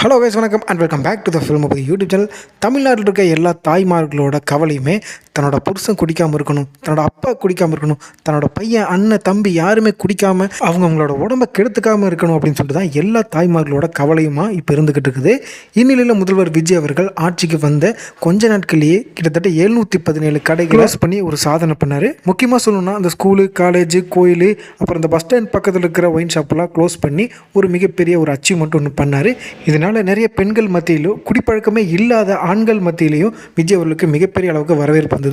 Hello guys, வணக்கம் and welcome back to the film of YouTube channel. தமிழ்நாட்டில் இருக்க எல்லா தாய்மார்களோட கவலையுமே தன்னோட புருஷன் குடிக்காமல் இருக்கணும், தன்னோட அப்பா குடிக்காமல் இருக்கணும், தன்னோட பையன் அண்ணன் தம்பி யாருமே குடிக்காமல் அவங்களோட உடம்பை கெடுத்துக்காமல் இருக்கணும் அப்படின்னு சொல்லிட்டு தான் எல்லா தாய்மார்களோட கவலையுமா இப்போ இருந்துக்கிட்டு இருக்குது. இந்நிலையில் முதல்வர் விஜய் அவர்கள் ஆட்சிக்கு வந்த கொஞ்ச நாட்கள்லேயே கிட்டத்தட்ட 717 கடைகளை க்ளோஸ் பண்ணி ஒரு சாதனை பண்ணார். முக்கியமாக சொல்லணும்னா அந்த ஸ்கூலு, காலேஜு, கோயில், அப்புறம் இந்த பஸ் ஸ்டாண்ட் பக்கத்தில் இருக்கிற ஒயின் ஷாப்பெல்லாம் க்ளோஸ் பண்ணி ஒரு மிகப்பெரிய ஒரு அச்சீவ்மெண்ட் ஒன்று பண்ணார். இதனால் நிறைய பெண்கள் மத்தியிலும் குடிப்பழக்கமே இல்லாத ஆண்கள் மத்தியிலையும் விஜய் அவர்களுக்கு மிகப்பெரிய அளவுக்கு வரவேற்பு வந்தது.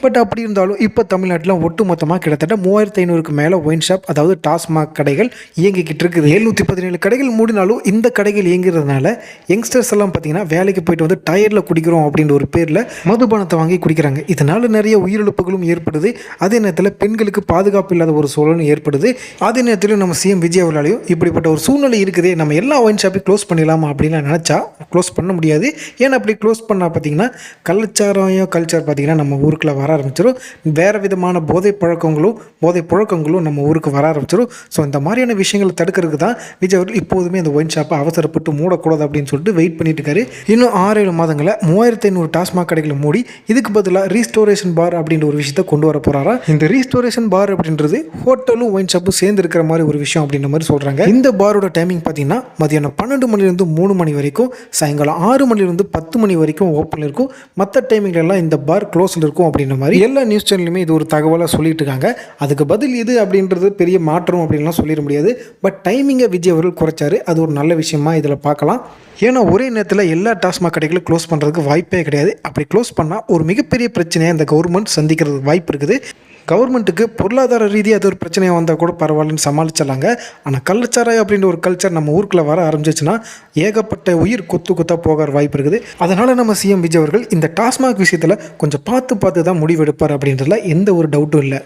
பட் அப்படி இருந்தாலும் இப்போ தமிழ்நாட்டில் ஒட்டுமொத்தமாக கிட்டத்தட்ட 3500க்கு மேலே ஒயின் ஷாப், அதாவது டாஸ்மாக் கடைகள் இயங்கிக்கிட்டு இருக்குது. 717 கடைகள் மூடினாலும் இந்த கடைகள் இயங்குறதுனால யங்ஸ்டர்ஸ் எல்லாம் பார்த்தீங்கன்னா வேலைக்கு போயிட்டு வந்து டயரில் குடிக்கிறோம் அப்படின்ற ஒரு பேரில் மதுபானத்தை வாங்கி குடிக்கிறாங்க. இதனால் நிறைய உயிரிழப்புகளும் ஏற்படுது. அதே நேரத்தில் பெண்களுக்கு பாதுகாப்பு இல்லாத ஒரு சூழலும் ஏற்படுது. அதே நேரத்தில் நம்ம சிஎம் விஜய் அவர்களாலையும் இப்படிப்பட்ட ஒரு சூழ்நிலை இருக்குதே, நம்ம எல்லா ஒயின் ஷாப்பையும் க்ளோஸ் பண்ணிடலாமா அப்படின்னு நினச்சா க்ளோஸ் பண்ண முடியாது. ஏன்னா அப்படி க்ளோஸ் பண்ணால் பார்த்தீங்கன்னா கல்ச்சர் பார்த்தீங்கன்னா நம்ம ஊருக்குள்ள வர ஆரம்பிச்சிடும். வேறு விதமான போதை புழக்கங்களும் நம்ம ஊருக்கு வர ஆரம்பிச்சிடும். ஸோ இந்த மாதிரியான விஷயங்களை தடுக்கிறதுக்கு தான் விஜய் அவர்கள் இப்போதுமே இந்த ஒயின் ஷாப்பை அவசரப்பட்டு மூடக்கூடாது அப்படின்னு சொல்லிட்டு வெயிட் பண்ணிட்டு இருக்காரு. இன்னும் 6-7 மாதங்களில் 3500 டாஸ்மாக் கடைகளை மூடி இதுக்கு பதிலாக ரீஸ்டோரேஷன் பார் அப்படின்ற ஒரு விஷயத்தை கொண்டு வர போகிறாரா. இந்த ரீஸ்டோரேஷன் பார் அப்படின்றது ஹோட்டலும் ஒயின் ஷாப்பும் சேர்ந்து இருக்கிற மாதிரி ஒரு விஷயம் அப்படின்ற மாதிரி சொல்கிறாங்க. இந்த பாரோட டைமிங் பார்த்தீங்கன்னா மதியானம் 12 மணிலேருந்து 3 மணி வரைக்கும், சாயங்காலம் 6 மணிலேருந்து 10 மணி வரைக்கும் ஓப்பனில் இருக்கும். மற்ற டைமிங்லாம் இந்த பார் க்ளோஸில் இருக்கும் அப்படின்ற மாதிரி எல்லா நியூஸ் சேனலுமே இது ஒரு தகவலாக சொல்லிட்டு இருக்காங்க. அதுக்கு பதில் இது அப்படின்றது பெரிய மாற்றம் அப்படின்லாம் சொல்லிட முடியாது. பட் டைமிங்கை விஜய் அவர்கள் குறைச்சாரு. அது ஒரு நல்ல விஷயமா இதில் பார்க்கலாம். ஏன்னா ஒரே நேரத்தில் எல்லா டாஸ்மாக் கடைகளும் க்ளோஸ் பண்ணுறதுக்கு வாய்ப்பே கிடையாது. அப்படி க்ளோஸ் பண்ணால் ஒரு மிகப்பெரிய பிரச்சனையை இந்த கவர்மெண்ட் சந்திக்கிறதுக்கு வாய்ப்பு இருக்குது. கவர்மெண்ட்டுக்கு பொருளாதார ரீதியாக அது ஒரு பிரச்சனையாக வந்தால் கூட பரவாயில்லன்னு சமாளிச்சிடலாங்க. ஆனால் கள்ளச்சாராயம் அப்படின்ற ஒரு கல்ச்சர் நம்ம ஊருக்குள்ளே வர ஆரம்பிச்சிச்சுன்னா ஏகப்பட்ட உயிர் கொத்தாக போகிற வாய்ப்பு இருக்குது. அதனால் நம்ம சிஎம் விஜய் அவர்கள் இந்த டாஸ்மாக் விஷயத்தில் கொஞ்சம் பார்த்து தான் முடிவெடுப்பார் அப்படின்றதுல எந்த ஒரு டவுட்டும் இல்லை.